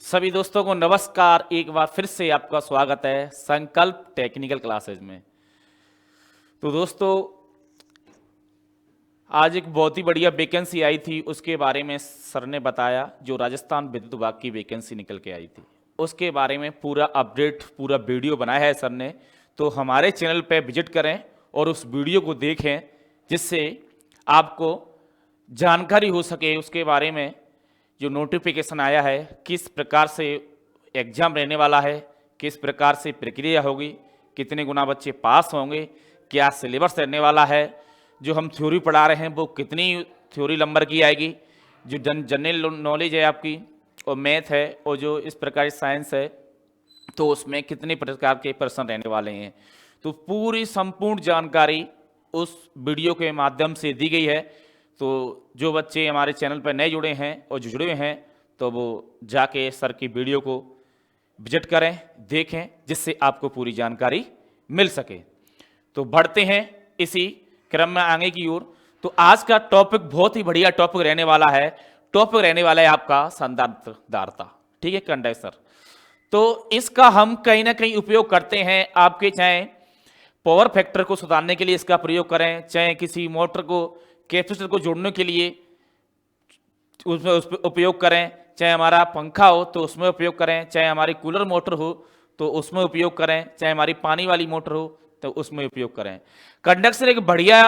सभी दोस्तों को नमस्कार। एक बार फिर से आपका स्वागत है संकल्प टेक्निकल क्लासेज में। तो दोस्तों, आज एक बहुत ही बढ़िया वैकेंसी आई थी, उसके बारे में सर ने बताया। जो राजस्थान विद्युत विभाग की वैकेंसी निकल के आई थी, उसके बारे में पूरा अपडेट, पूरा वीडियो बनाया है सर ने। तो हमारे चैनल पे विजिट करें और उस वीडियो को देखें, जिससे आपको जानकारी हो सके उसके बारे में। जो नोटिफिकेशन आया है, किस प्रकार से एग्जाम रहने वाला है, किस प्रकार से प्रक्रिया होगी, कितने गुना बच्चे पास होंगे, क्या सिलेबस रहने वाला है, जो हम थ्योरी पढ़ा रहे हैं वो कितनी थ्योरी नंबर की आएगी, जो जनरल नॉलेज है आपकी और मैथ है, और जो इस प्रकार की साइंस है तो उसमें कितने प्रकार के प्रश्न रहने वाले हैं। तो पूरी संपूर्ण जानकारी उस वीडियो के माध्यम से दी गई है। तो जो बच्चे हमारे चैनल पर नए जुड़े हैं और जो जुड़े हैं, तो वो जाके सर की वीडियो को विजिट करें, देखें, जिससे आपको पूरी जानकारी मिल सके। तो बढ़ते हैं इसी क्रम में आगे की ओर। तो आज का टॉपिक बहुत ही बढ़िया टॉपिक रहने वाला है। टॉपिक रहने वाला है आपका संधारित्रता, ठीक है, कंडेंसर। तो इसका हम कहीं ना कहीं उपयोग करते हैं। आपके चाहे पावर फैक्टर को सुधारने के लिए इसका प्रयोग करें, चाहे किसी मोटर को, कैपेसिटर को जोड़ने के लिए उसमें उपयोग करें, चाहे हमारा पंखा हो तो उसमें उपयोग करें, चाहे हमारी कूलर मोटर हो तो उसमें उपयोग करें, चाहे हमारी पानी वाली मोटर हो तो उसमें उपयोग करें। कंडक्टर एक बढ़िया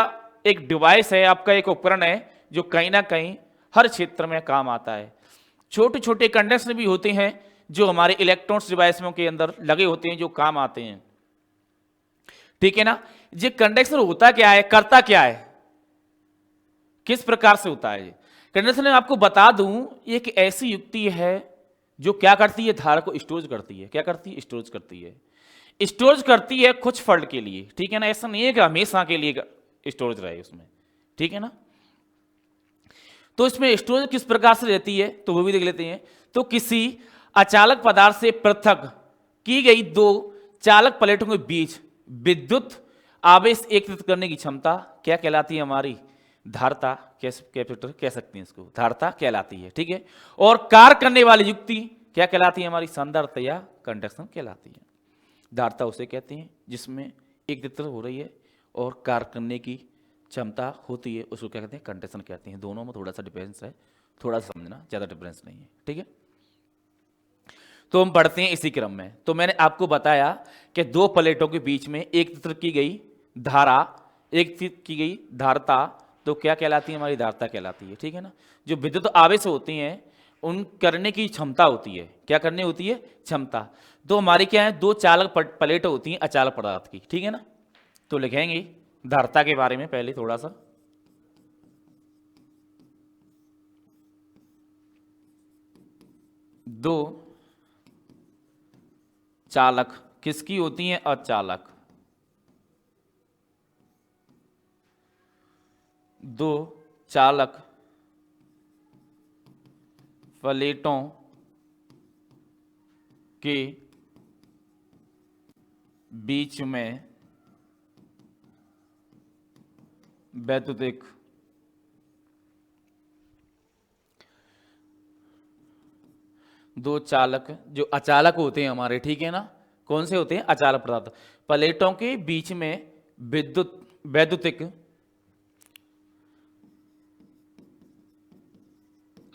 एक डिवाइस है, आपका एक उपकरण है, जो कहीं ना कहीं हर क्षेत्र में काम आता है। छोटे छोटे कंडक्टर भी होते हैं जो हमारे इलेक्ट्रॉनिक्स डिवाइसों के अंदर लगे होते हैं, जो काम आते हैं, ठीक है ना। ये कंडक्टर होता क्या है, करता क्या है, किस प्रकार से होता है। कंडक्टर में आपको बता दूं, एक ऐसी युक्ति है जो क्या करती है, धारा को स्टोर करती है। क्या करती है, स्टोर करती है। स्टोर करती है कुछ फॉल्ट के लिए, ठीक है ना। ऐसा नहीं है कि हमेशा के लिए स्टोरेज रहे उसमें, ठीक है ना। तो इसमें स्टोरेज किस प्रकार से रहती है तो वो भी देख लेते हैं। तो किसी अचालक पदार्थ से पृथक की गई दो चालक प्लेटों के बीच विद्युत आवेश एकत्रित करने की क्षमता क्या कहलाती है, हमारी धारता, कैपेसिटर कह सकते हैं इसको, धारता कहलाती है, ठीक है। और कार्य करने वाली युक्ति क्या कहलाती है, हमारी संधारित्र या कंडक्शन कहलाती है। धारता उसे कहते हैं जिसमें एकत्रित हो रही है और कार्य करने की क्षमता होती है, उसको क्या कहते हैं, कंडक्शन कहते हैं। दोनों में थोड़ा सा डिफरेंस है, थोड़ा सा समझना, ज़्यादा डिफरेंस नहीं है, ठीक है। तो हम पढ़ते हैं इसी क्रम में। तो मैंने आपको बताया कि दो प्लेटों के बीच में एकत्रित की गई धारा, एकत्रित की गई धारता तो क्या कहलाती है, हमारी धारता कहलाती है, ठीक है ना। जो विद्युत आवेश होती हैं उन करने की क्षमता होती है, क्या करने होती है, क्षमता। तो हमारी क्या है, दो चालक प्लेट होती हैं अचालक पदार्थ की, ठीक है ना। तो लिखेंगे धारता के बारे में पहले थोड़ा सा। दो चालक किसकी होती हैं, अचालक। दो चालक प्लेटों के बीच में वैद्युतिक दो चालक जो अचालक होते हैं हमारे, ठीक है ना। कौन से होते हैं, अचालक पदार्थ। प्लेटों के बीच में वैद्युतिक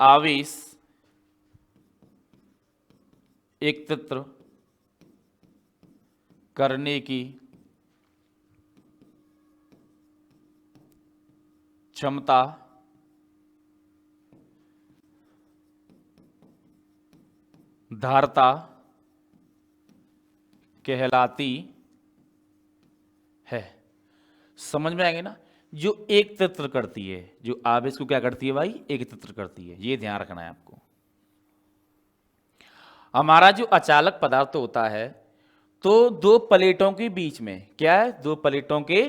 आवेश एकत्र करने की क्षमता धारता कहलाती है। समझ में आएंगे ना। जो एकत्रित करती है, जो आवेश को क्या करती है भाई, एकत्रित करती है, ये ध्यान रखना है आपको। हमारा जो अचालक पदार्थ होता है, तो दो प्लेटों के बीच में क्या है, दो प्लेटों के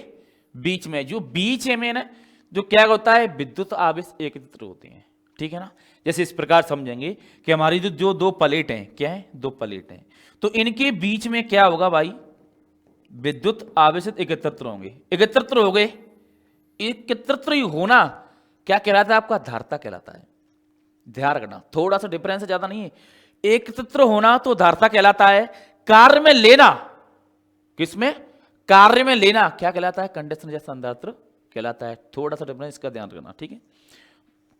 बीच में जो बीच में ना, जो क्या होता है, विद्युत आवेश एकत्रित होते हैं, ठीक है ना। जैसे इस प्रकार समझेंगे कि हमारी जो दो प्लेट हैं, क्या है, दो प्लेट हैं, तो इनके बीच में क्या होगा भाई, विद्युत आवेश एकत्रित होंगे। एकत्रित हो गए, एकत्रित होना क्या कहलाता है, आपका धारता कहलाता है। ध्यान रखना, थोड़ा सा डिफरेंस ज्यादा नहीं है। एकत्र होना तो धारता कहलाता है, कार्य में लेना, किसमें, कार्य में लेना क्या कहलाता है, कंडेंसर या संधारित्र कहलाता है। थोड़ा सा डिफरेंस इसका ध्यान रखना, ठीक है,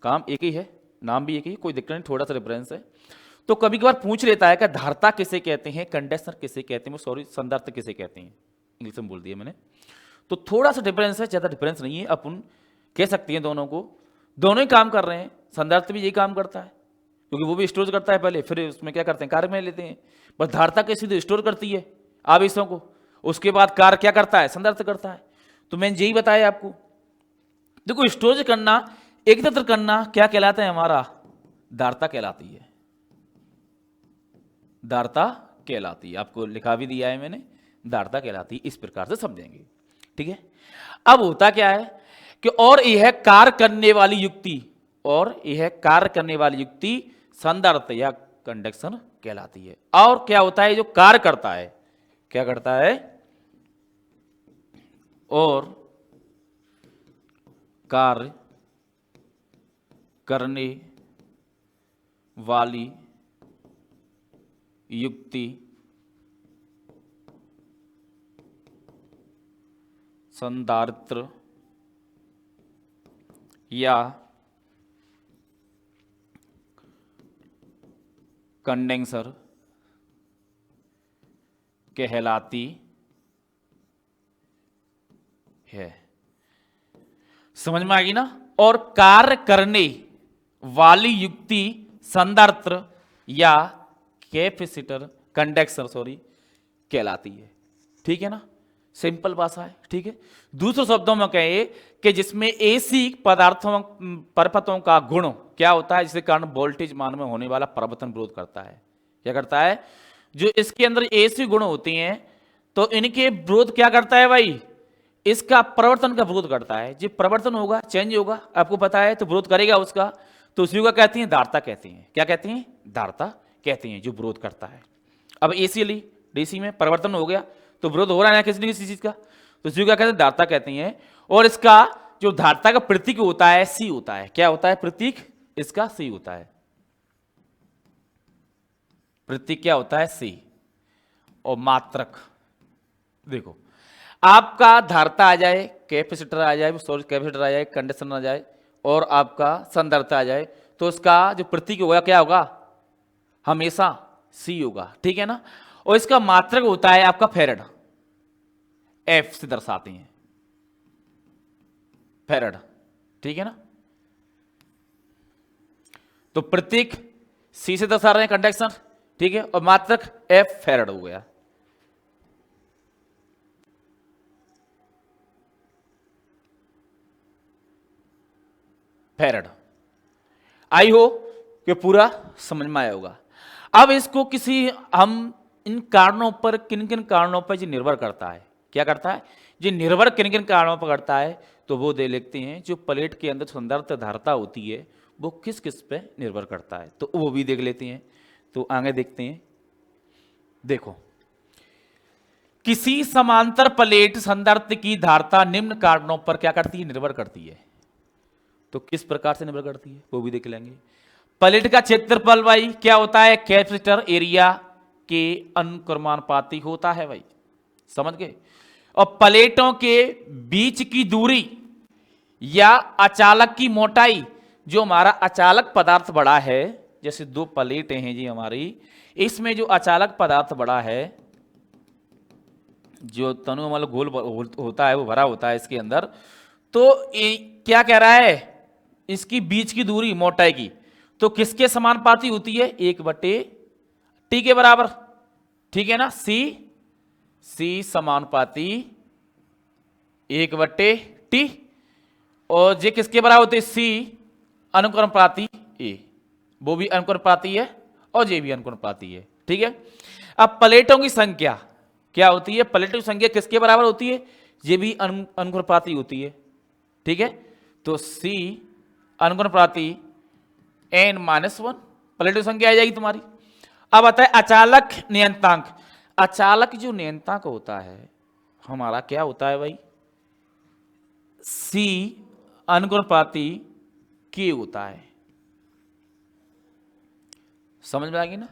काम एक ही है, नाम भी एक ही, कोई दिक्कत नहीं, थोड़ा सा डिफरेंस है। तो कभी कभार पूछ लेता है कि धारता किसे कहते हैं, कंडेंसर किसे कहते हैं, सॉरी संधारित्र किसे कहते हैं, इंग्लिश में बोल दिया मैंने। तो थोड़ा सा डिफरेंस है, ज्यादा डिफरेंस नहीं है, अपन कह सकते हैं दोनों को, दोनों ही काम कर रहे हैं। संधारित्र भी यही काम करता है, क्योंकि वो भी स्टोर करता है पहले, फिर उसमें क्या करते हैं, कार्य में लेते हैं। बस धारता कैसे तो स्टोर करती है आवेशों को, उसके बाद कार्य क्या करता है, संधारित्र करता है। तो मैंने यही बताया आपको। देखो स्टोरेज करना, एकत्र करना क्या कहलाता है, हमारा धारता कहलाती है, धारता कहलाती है। आपको लिखा भी दिया है मैंने, धारता कहलाती है, इस प्रकार से समझेंगे, ठीक है। अब होता क्या है कि और यह कार्य करने वाली युक्ति, और यह कार्य करने वाली युक्ति संधारित्र या कंडक्शन कहलाती है। और क्या होता है, जो कार्य करता है, क्या करता है, और कार्य करने वाली युक्ति संधारित्र या कंडेंसर कहलाती है। समझ में आ गई ना। और कार्य करने वाली युक्ति संधारित्र या कैपेसिटर, कंडक्टर सॉरी, कहलाती है, ठीक है ना, सिंपल भाषा है, ठीक है। दूसरे शब्दों में कहे कि जिसमें एसी पदार्थों परपथों का गुण क्या होता है, जिसके कारण वोल्टेज मान में होने वाला परिवर्तन विरोध करता है। क्या करता है, जो इसके अंदर एसी गुण होती हैं तो इनके विरोध क्या करता है भाई, इसका परिवर्तन का विरोध करता है। जो परिवर्तन होगा, चेंज होगा, आपको पता है, तो विरोध करेगा उसका, तो उसी को कहती हैं धारता कहती हैं। क्या कहती हैं, धारता कहती हैं, जो विरोध करता है। अब एसी ली डीसी में परिवर्तन हो गया तो विरोध हो रहा है किसी न किसी चीज का, तो उसी को क्या कहते हैं, धारता कहती हैं। और इसका जो धारता का प्रतीक होता है सी होता है। क्या होता है प्रतीक, इसका सी होता है, प्रतीक क्या होता है, सी। और मात्रक, देखो आपका धारता आ जाए, कैपेसिटर आ जाए, सॉरी कैपेसिटर आ जाए, कंडक्टर आ जाए, और आपका संधारित्र आ जाए, तो उसका जो प्रतीक होगा क्या होगा, हमेशा सी होगा, ठीक है ना। और इसका मात्रक होता है आपका फैरड, एफ से दर्शाते हैं, फैरड, ठीक है ना। तो प्रतीक सी से दर्शा रहे हैं कंडक्शन, ठीक है, और मात्रक एफ फैरड हो गया। फैरड, आई हो कि पूरा समझ में आया होगा। अब इसको किसी हम इन कारणों पर, किन किन कारणों पर ये निर्भर करता है, क्या करता है, ये निर्भर किन किन कारणों पर करता है, तो वो दे लेते हैं। जो प्लेट के अंदर संधारित्र धारता होती है वो किस किस पे निर्भर करता है, तो वो भी देख लेते हैं। तो आगे देखते हैं, देखो किसी समांतर प्लेट संधारित्र की धारता निम्न कारणों पर क्या करती है, निर्भर करती है। तो किस प्रकार से निर्भर करती है वो भी देख लेंगे। प्लेट का क्षेत्रफल भाई क्या होता है, कैपेसिटर एरिया के अनुक्रमानुपाती होता है भाई, समझ गए। और प्लेटों के बीच की दूरी या अचालक की मोटाई, जो हमारा अचालक पदार्थ बड़ा है, जैसे दो प्लेटें हैं जी हमारी, इसमें जो अचालक पदार्थ बड़ा है, जो तनु मतलब गोल होता है, वो भरा होता है इसके अंदर, तो क्या कह रहा है, इसकी बीच की दूरी मोटाई की, तो किसके समानुपाती होती है, 1/t के बराबर, ठीक है ना। सी समानुपाती 1/t, और जे किसके बराबर होते हैं, सी अनुक्रमपाती ए, वो भी अनुक्रमपाती है और ये भी अनुक्रमपाती है, ठीक है। अब प्लेटों की संख्या क्या होती है, प्लेटों की संख्या किसके बराबर होती है, ये भी अनुक्रमपाती होती है, ठीक है। तो सी अनुक्रमपाती n-1 प्लेटों की संख्या आ जाएगी तुम्हारी। अब आता है अचालक नियतांक। अचालक जो नियतांक होता है हमारा क्या होता है भाई, सी अनुक्रमपाती के होता है, समझ में आ गई ना।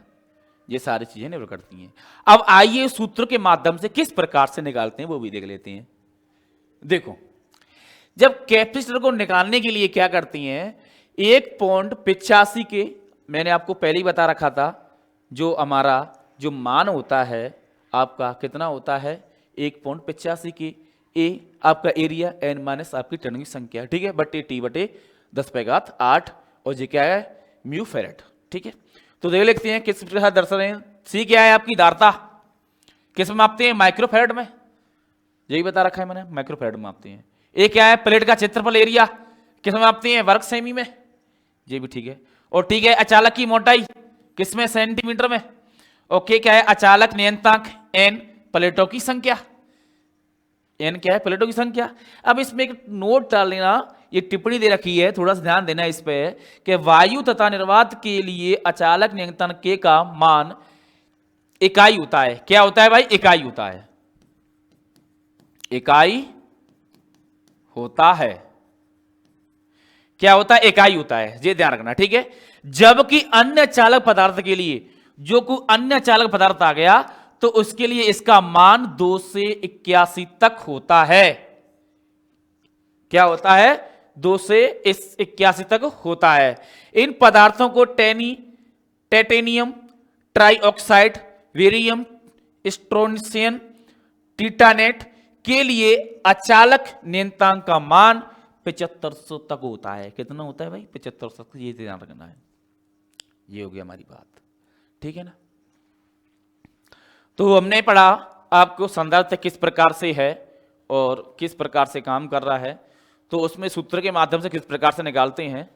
ये सारी चीजें निर्भर करती हैं। अब आइए सूत्र के माध्यम से किस प्रकार से निकालते हैं वो भी देख लेते हैं। देखो, जब कैपेसिटर को निकालने के लिए क्या करती हैं, 1.85 के, मैंने आपको पहले ही बता रखा था, जो हमारा जो मान होता है आपका कितना होता है 1.85 के, ए आपका एरिया, एन माइनस आपकी टर्न की संख्या, ठीक है, बटे टी बटे 10⁻8, और जी क्या है म्यू फेरेड, ठीक है। तो देख लेते हैं किस प्रकार दर्शन है। सी क्या है आपकी धारता, किस में मापते हैं, माइक्रोफेरेड में, यही बता रखा है मैंने, माइक्रोफेरेड में मापते हैं। ए क्या है प्लेट का क्षेत्रफल एरिया, किस में मापते हैं, वर्ग सेमी में, ये भी ठीक है। और ठीक है अचालक की मोटाई किसमें, सेंटीमीटर में। ओके क्या है अचालक नियंत्रक, एन प्लेटों की संख्या, एन क्या है प्लेटों की संख्या। अब इसमें एक नोट डाल लेना, ये टिप्पणी दे रखी है, थोड़ा सा ध्यान देना इस पे, कि वायु तथा निर्वात के लिए अचालक नियंत्रण के का मान इकाई होता है। क्या होता है भाई, इकाई होता है, इकाई होता है, क्या होता है, इकाई होता है, ये ध्यान रखना, ठीक है। जबकि अन्य चालक पदार्थ के लिए, जो कोई अन्य चालक पदार्थ आ गया तो उसके लिए इसका मान 2 से 81 तक होता है। क्या होता है, 2 से 81 तक होता है। इन पदार्थों को टाइटेनियम ट्राइऑक्साइड, वेरियम स्ट्रोंशियम, टिटानेट के लिए अचालक नियंत्रक का मान 7500 तक होता है। कितना होता है भाई, 7500 तक, ये ध्यान रखना है। ये हो गया हमारी बात, ठीक है ना। तो हमने पढ़ा आपको संदर्भ किस प्रकार से है और किस प्रकार से काम कर रहा है, तो उसमें सूत्र के माध्यम से किस प्रकार से निकालते हैं।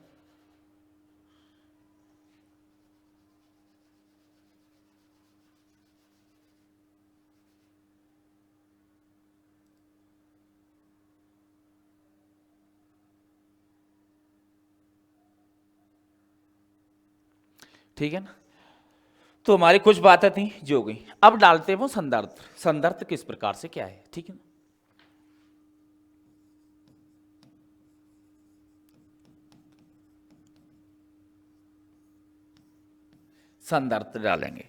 ठीक है ना, तो हमारी कुछ बातें थी जो हो गई। अब डालते हैं वो संदर्भ, संदर्भ किस प्रकार से क्या है, ठीक है ना। संदर्भ डालेंगे,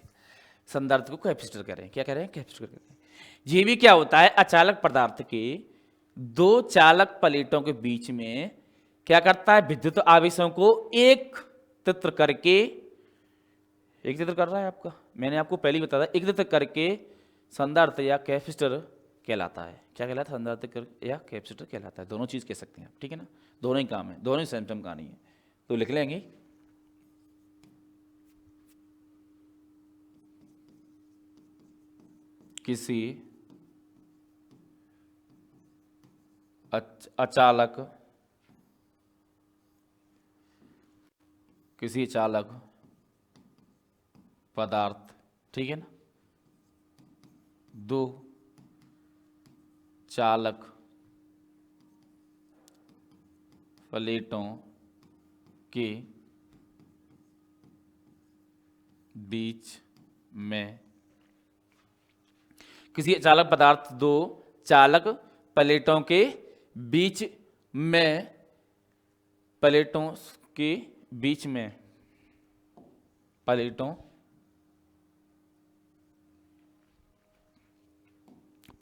संदर्भ को कैपेसिटर कह रहे हैं, क्या कह रहे हैं, कैपेसिटर कह रहे हैं। ये भी क्या होता है, अचालक पदार्थ के दो चालक प्लेटों के बीच में क्या करता है, विद्युत आवेशों को एकत्रित करके, एकत्रित कर रहा है आपका, मैंने आपको पहले ही बताया, एकत्रित करके संधारित्र या कैपेसिटर कहलाता है। क्या कहलाता है, संधारित्र या कैपेसिटर कहलाता है, दोनों चीज कह सकते हैं आप, ठीक है ना, दोनों ही काम है, दोनों ही सेम सेम कहानी है। तो लिख लेंगे किसी अचालक, किसी चालक पदार्थ, ठीक है ना, दो चालक प्लेटों के बीच में, किसी चालक पदार्थ दो चालक प्लेटों के बीच में, प्लेटों के बीच में, प्लेटों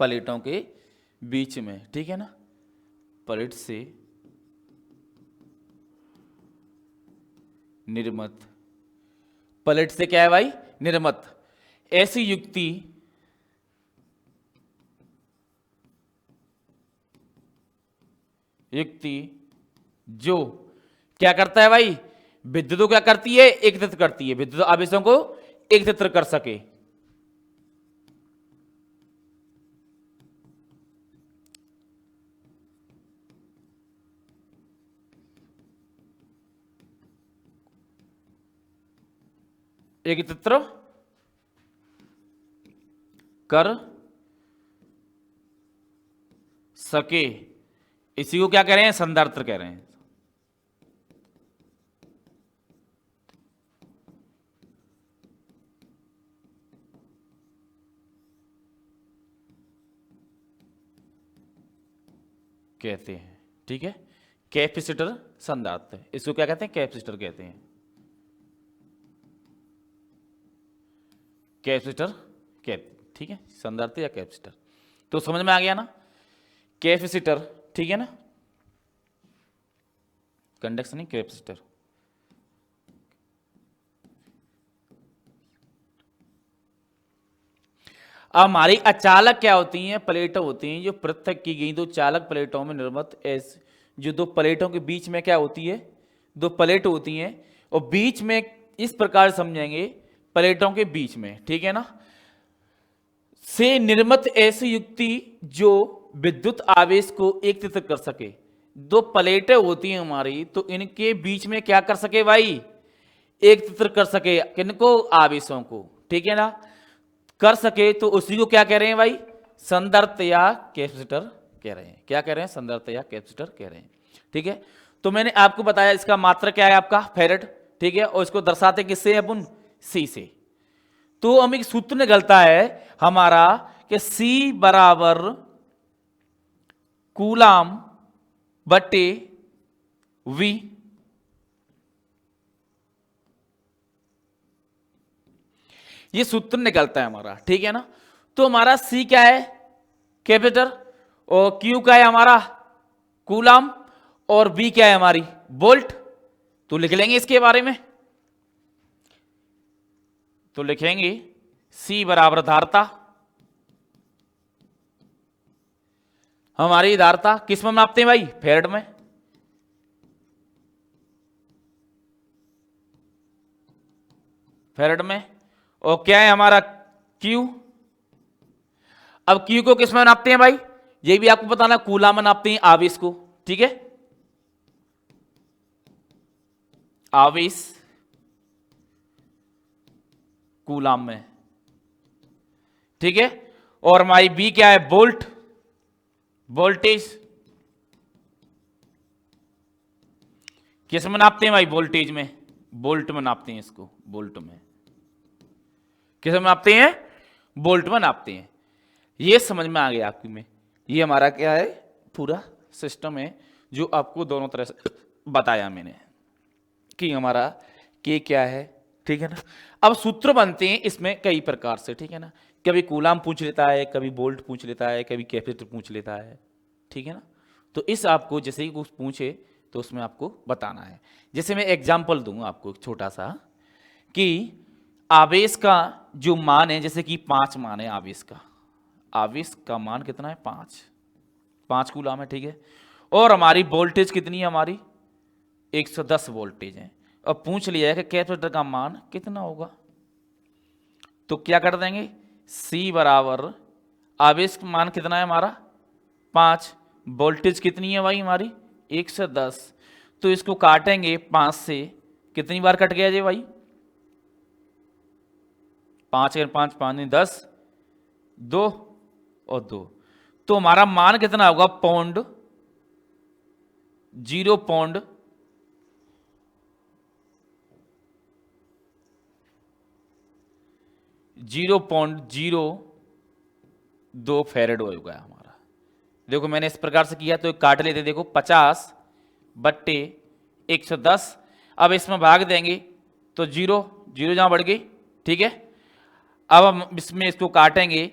प्लेटों के बीच में, ठीक है ना, प्लेट से निर्मित, प्लेट से क्या है भाई, निर्मित ऐसी युक्ति जो क्या करता है भाई, विद्युत क्या करती है, एकत्रित करती है, विद्युत आवेशों को एकत्रित कर सके। एकत्रित कर सके, इसी को क्या कह रहे हैं, संधारित्र कह रहे हैं। कहते हैं, ठीक है, कैपेसिटर संधारित्र, इसको क्या कहते हैं, कैपेसिटर कहते हैं। कैपेसिटर ठीक है, संधारित्र या कैपेसिटर। तो समझ में आ गया ना, कैपेसिटर, ठीक है ना, कंडक्शन नहीं, कैपेसिटर। अब हमारी अचालक क्या होती हैं, प्लेटें होती हैं जो पृथक की गई दो चालक प्लेटों में निर्मित जो दो प्लेटों के बीच में क्या होती है, दो प्लेट होती हैं, और बीच में इस प्रकार समझेंगे, प्लेटों के बीच में, ठीक है ना, से निर्मित ऐसी युक्ति जो विद्युत आवेश को एकत्रित कर सके। दो प्लेटें होती हैं हमारी, तो इनके बीच में क्या कर सके भाई, एकत्रित कर सके, किनको, आवेशों को, ठीक है ना, कर सके, तो उसी को क्या कह रहे हैं भाई, संधारित्र या कैपेसिटर कह रहे हैं। क्या कह रहे हैं, संधारित्र या कैपेसिटर कह रहे हैं, ठीक है। तो मैंने आपको बताया इसका मात्रक क्या है, आपका फैरेड, ठीक है, और इसको दर्शाते किससे, अपन सी से। तो हमें एक सूत्र निकलता है हमारा कि सी बराबर कूलाम बटे वी, ये सूत्र निकलता है हमारा, ठीक है ना। तो हमारा सी क्या है, कैपेसिटर, और क्यू क्या है हमारा, कूलाम, और बी क्या है हमारी, वोल्ट। तो लिख लेंगे इसके बारे में, तो लिखेंगे सी बराबर धारता, हमारी धारता किस में नापते हैं भाई, फैरेड में, फैरेड में, और क्या है हमारा क्यू। अब क्यू को किस में नापते हैं भाई, ये भी आपको बताना, कूलाम में नापते हैं आवेश को, ठीक है, आवेश कूलाम में, ठीक है। और हमारी बी क्या है, वोल्ट, वोल्टेज किस में नापते हैं भाई, वोल्टेज में, वोल्ट में नापते हैं इसको, वोल्ट में, किस में नापते हैं, वोल्ट में नापते हैं। ये समझ में आ गया आपकी में, ये हमारा क्या है, पूरा सिस्टम है जो आपको दोनों तरह से बताया मैंने कि हमारा के क्या है, ठीक है ना। अब सूत्र बनते हैं इसमें कई प्रकार से, ठीक है ना, कभी कूलाम पूछ लेता है, कभी वोल्ट पूछ लेता है, कभी कैपेसिटर पूछ लेता है, ठीक है ना। तो इस आपको जैसे ही कुछ पूछे तो उसमें आपको बताना है। जैसे मैं एग्जाम्पल दूंगा आपको छोटा सा, कि आवेश का जो मान है, जैसे कि 5 मान है आवेश का, आवेश का मान कितना है, 5 कूलाम है, ठीक है। और हमारी वोल्टेज कितनी है, हमारी 110 वोल्टेज है। अब पूछ लिया है कि कैपेसिटर का मान कितना होगा, तो क्या कर देंगे, C बराबर आवेश का मान कितना है हमारा 5, वोल्टेज कितनी है भाई हमारी 110, तो इसको काटेंगे 5 से, कितनी बार कट गया जी भाई, 5 अगर 5 5 10, 2 और 2, तो हमारा मान कितना होगा, पौंड 0.02 फैरेड होगा हमारा। देखो मैंने इस प्रकार से किया, तो काट लेते, देखो 50 बट्टे 110, अब इसमें भाग देंगे तो 0 0 जहां बढ़ गई, ठीक है। अब हम इसमें इसको काटेंगे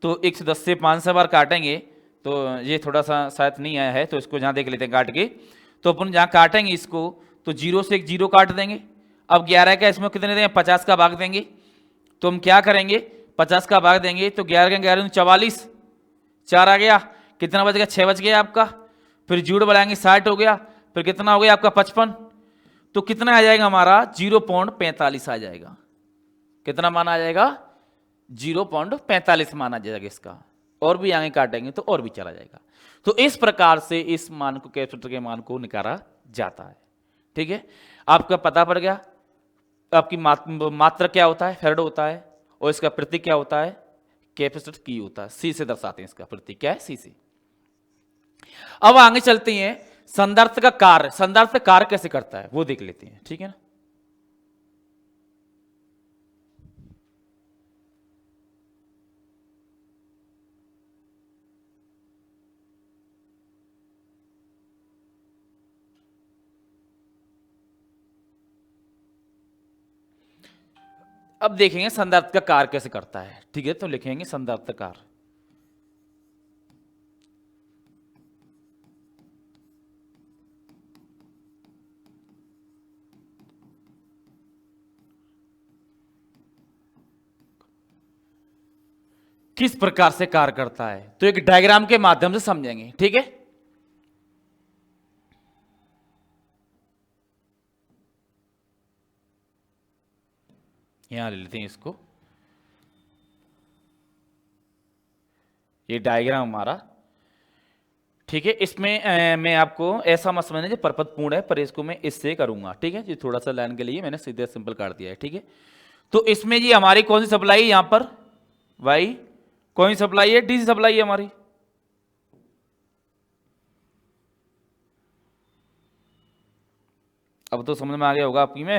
तो 110 से 500 बार काटेंगे, तो ये थोड़ा सा शायद नहीं आया है, तो इसको जहां देख लेते हैं काट के, तो अपन जहां काटेंगे इसको, तो 0 से एक 0 काट देंगे। अब 11 का इसमें कितने देंगे, 50 का भाग देंगे, तो हम क्या करेंगे, 50 का भाग देंगे तो 11 का 11 44, 4 आ गया, कितना बच गया, 6 बच गया आपका, फिर जोड़ बढ़ाएंगे 60 हो गया, फिर कितना हो गया आपका 55, तो कितना आ जाएगा हमारा 0.45 आ जाएगा, कितना मान आ जाएगा 0.45 मान आ जाएगा इसका, और भी आगे काटेंगे तो और भी चला जाएगा। तो इस प्रकार से इस मान को, कैपेसिटर के मान को निकाला जाता है, ठीक है। आपका पता पड़ गया, आपकी मात्रा क्या होता है, फैरेड होता है, और इसका प्रतीक क्या होता है, कैपेसिटर की होता है, सी से दर्शाते हैं, इसका प्रतीक क्या है, सी से। अब आगे चलते हैं, संधारित्र का कार्य, संधारित्र कार्य कैसे करता है वो देख लेते हैं, ठीक है ना। अब देखेंगे संधारित्र का कार्य कैसे करता है। ठीक है, तो लिखेंगे संधारित्र कार्य। किस प्रकार से कार्य करता है, तो एक डायग्राम के माध्यम से समझेंगे। ठीक है, यहां ले लेते हैं इसको, ये डायग्राम हमारा। ठीक है, इसमें मैं आपको ऐसा मत समझना जो परपतपूर्ण है, पर इसको मैं इससे करूंगा। ठीक है, ये थोड़ा सा लाइन के लिए मैंने सीधे सिंपल काट दिया है। ठीक है, तो इसमें जी हमारी कौन सी सप्लाई है, यहां पर वाई कौन सी सप्लाई है, डीसी सप्लाई है हमारी। अब तो समझ में आ गया होगा आपकी में,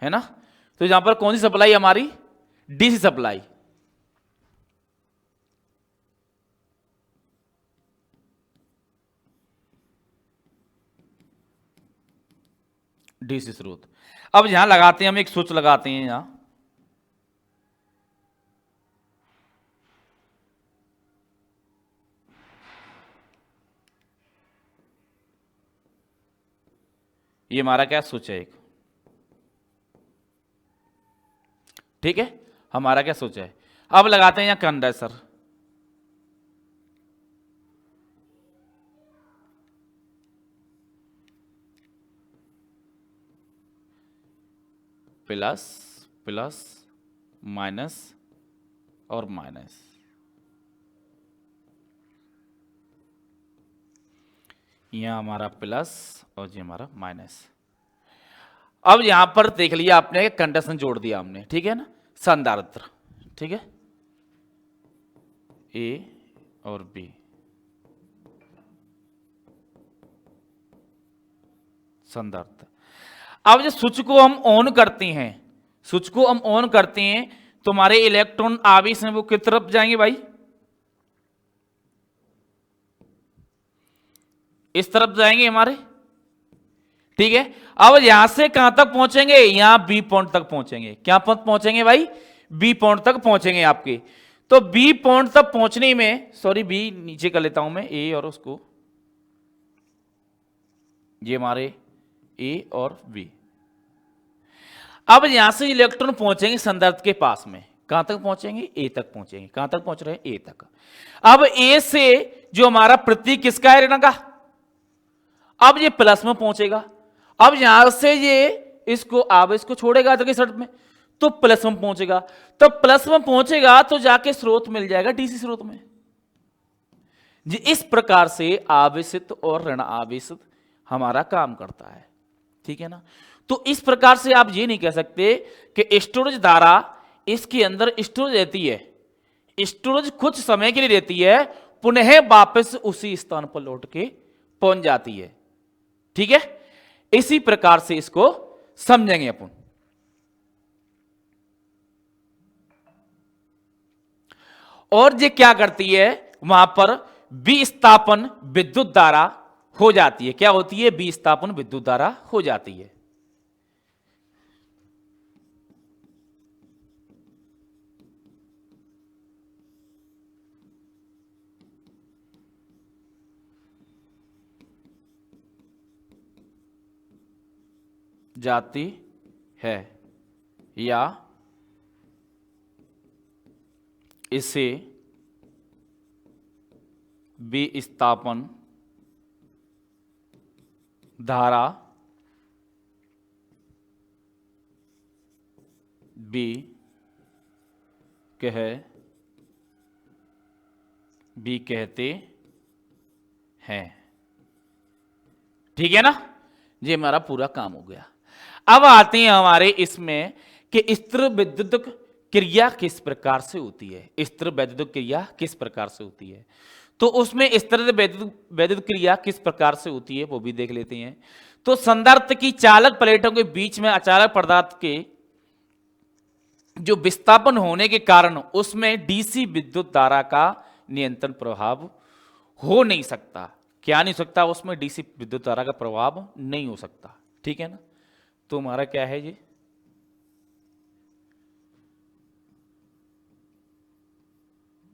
है ना। तो यहां पर कौन सी सप्लाई हमारी, डीसी सप्लाई। डीसी स्रोत। अब यहां लगाते हैं हम एक स्विच लगाते हैं यहां, ये हमारा क्या स्विच है एक। ठीक है, हमारा क्या स्विच है। अब लगाते हैं यहां कंडेंसर, प्लस प्लस माइनस और माइनस। यहां हमारा प्लस और ये हमारा माइनस। अब यहां पर देख लिया आपने, कंडक्शन जोड़ दिया हमने। ठीक है ना, संधारित्र। ठीक है, ए और बी, संधारित्र। अब जो स्विच को हम ऑन करते हैं, स्विच को हम ऑन करते हैं, तो हमारे इलेक्ट्रॉन आवेश हैं वो किस तरफ जाएंगे भाई, इस तरफ जाएंगे हमारे। ठीक है, अब यहां से कहां तक पहुंचेंगे, यहां बी पॉइंट तक पहुंचेंगे। क्या पहुंचेंगे भाई, बी पॉइंट तक पहुंचेंगे आपके। तो बी पॉइंट तक पहुंचने में, सॉरी बी नीचे कर लेता हूं मैं, ए और उसको, ये हमारे ए और बी। अब यहां से इलेक्ट्रॉन पहुंचेंगे संधारित्र के पास में, कहां तक पहुंचेंगे, ए तक पहुंचेंगे। कहां तक पहुंच रहे हैं, ए तक। अब ए से जो हमारा प्रतीक किसका है, ऋण का, अब ये प्लस में पहुंचेगा। अब यहां से ये इसको आवेश को छोड़ेगा तो किस शर्त में, तो प्लस में पहुंचेगा। तो प्लस में पहुंचेगा तो जाके स्रोत मिल जाएगा डीसी स्रोत में। जी इस प्रकार से आवेशित और ऋण आवेशित हमारा काम करता है। ठीक है ना, तो इस प्रकार से आप ये नहीं कह सकते कि स्टोरेज धारा इसके अंदर स्टोरेज रहती है, स्टोरेज कुछ समय के लिए रहती है, पुनः वापस उसी स्थान पर लौट के पहुंच जाती है। ठीक है, इसी प्रकार से इसको समझेंगे अपन। और ये क्या करती है, वहां पर विस्थापन विद्युत धारा हो जाती है। क्या होती है, विस्थापन विद्युत धारा हो जाती है। जाती है या इसे विस्थापन धारा भी कहते हैं। ठीक है ना, ये हमारा पूरा काम हो गया। अब आते हैं हमारे इसमें कि स्थिर विद्युत क्रिया किस प्रकार से होती है। स्थिर वैद्युत क्रिया किस प्रकार से होती है, तो उसमें स्थिर वैद्युत क्रिया किस प्रकार से होती है वो भी देख लेते हैं। तो संधारित्र की चालक प्लेटों के बीच में अचालक पदार्थ के जो विस्थापन होने के कारण उसमें डीसी विद्युत धारा का नियंत्रण प्रभाव हो नहीं सकता। क्या नहीं सकता, उसमें डीसी विद्युत धारा का प्रभाव नहीं हो सकता। ठीक है ना, तो हमारा क्या है ये,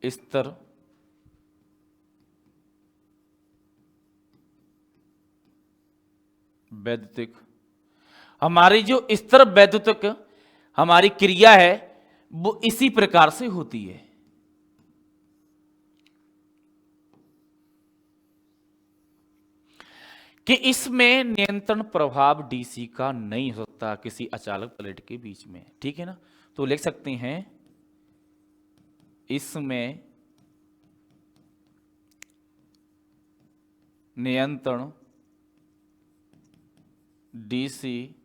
स्तर वैद्युतिक, हमारी जो स्तर वैद्युतिक हमारी क्रिया है वो इसी प्रकार से होती है। कि इसमें नियंत्रण प्रभाव डीसी का नहीं हो सकता किसी अचालक प्लेट के बीच में, ठीक है ना। तो लिख सकते हैं इसमें नियंत्रण डीसी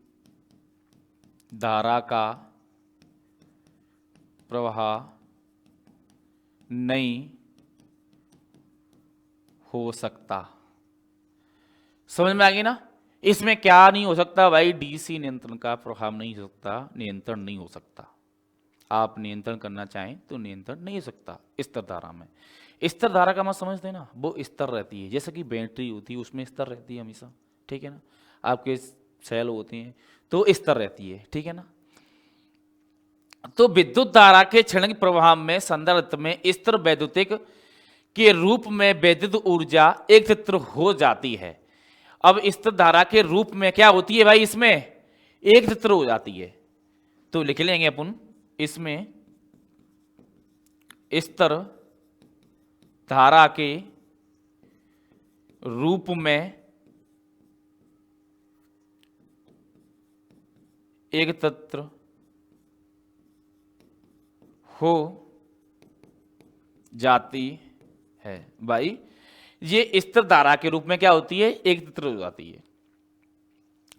धारा का प्रवाह नहीं हो सकता। समझ में आ गई ना। इसमें क्या नहीं हो सकता भाई, डीसी नियंत्रण का प्रभाव नहीं हो सकता, नियंत्रण नहीं हो सकता। आप नियंत्रण करना चाहें तो नियंत्रण नहीं हो सकता स्तर धारा में। स्तर धारा का मत समझते ना, वो स्तर रहती है, जैसे कि बैटरी होती है उसमें स्तर रहती है हमेशा, ठीक है ना। आपके सेल होते हैं तो स्तर रहती है, ठीक है ना। तो विद्युत धारा के क्षणिक प्रवाह में संदर्भ में स्तर वैद्युतिक के रूप में वैद्युत ऊर्जा एकत्र हो जाती है। अब स्तर धारा के रूप में क्या होती है भाई, इसमें एकत्र हो जाती है। तो लिख लेंगे अपन इसमें स्तर धारा के रूप में एकत्र हो जाती है। भाई ये स्तर धारा के रूप में क्या होती है, एकत्र हो जाती है।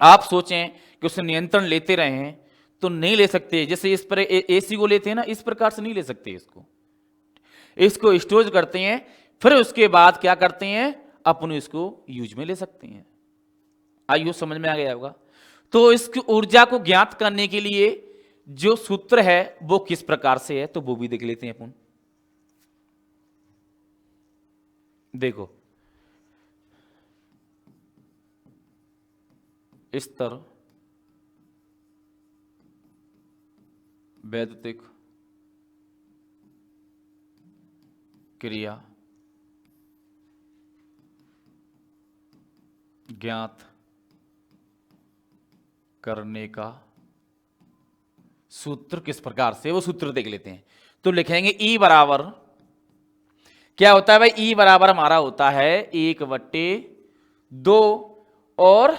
आप सोचें कि उसे नियंत्रण लेते रहे हैं तो नहीं ले सकते, जैसे इस पर एसी को लेते हैं ना, इस प्रकार से नहीं ले सकते। इसको स्टोर करते हैं, फिर उसके बाद क्या करते हैं, अपन इसको यूज में ले सकते हैं। आइए समझ में आ गया होगा। तो इसकी ऊर्जा को ज्ञात करने के लिए जो सूत्र है वो किस प्रकार से है, तो वो भी देख लेते हैं अपन। देखो, स्तर वैद्युतिक क्रिया ज्ञात करने का सूत्र किस प्रकार से, वो सूत्र देख लेते हैं। तो लिखेंगे ई बराबर, क्या होता है भाई, ई बराबर हमारा होता है 1/2 और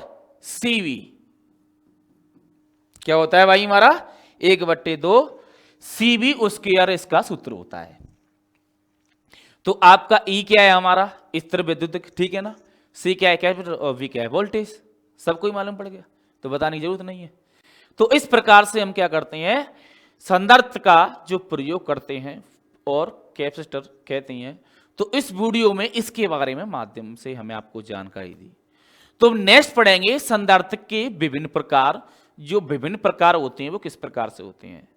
सीवी। क्या होता है भाई हमारा 1/2 सीवी स्क्वायर, इसका सूत्र होता है। तो आपका ई क्या है हमारा, स्तर विद्युत, ठीक है ना। सी क्या है कैपेसिटर और वी क्या है वोल्टेज, सबको ही मालूम पड़ गया, तो बताने की जरूरत नहीं है। तो इस प्रकार से हम क्या करते हैं, संदर्भ का जो प्रयोग करते हैं और कैपेसिटर कहते हैं। तो इस वीडियो में इसके बारे में माध्यम से हमें आपको जानकारी दी। तो नेक्स्ट पढ़ेंगे संदर्भ के विभिन्न प्रकार, जो विभिन्न प्रकार होते हैं वो किस प्रकार से होते हैं।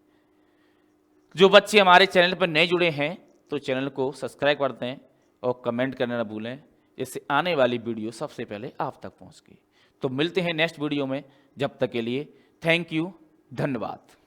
जो बच्चे हमारे चैनल पर नए जुड़े हैं तो चैनल को सब्सक्राइब कर दें और कमेंट करना ना भूलें, इससे आने वाली वीडियो सबसे पहले आप तक पहुंच गई। तो मिलते हैं नेक्स्ट वीडियो में, जब तक के लिए थैंक यू, धन्यवाद।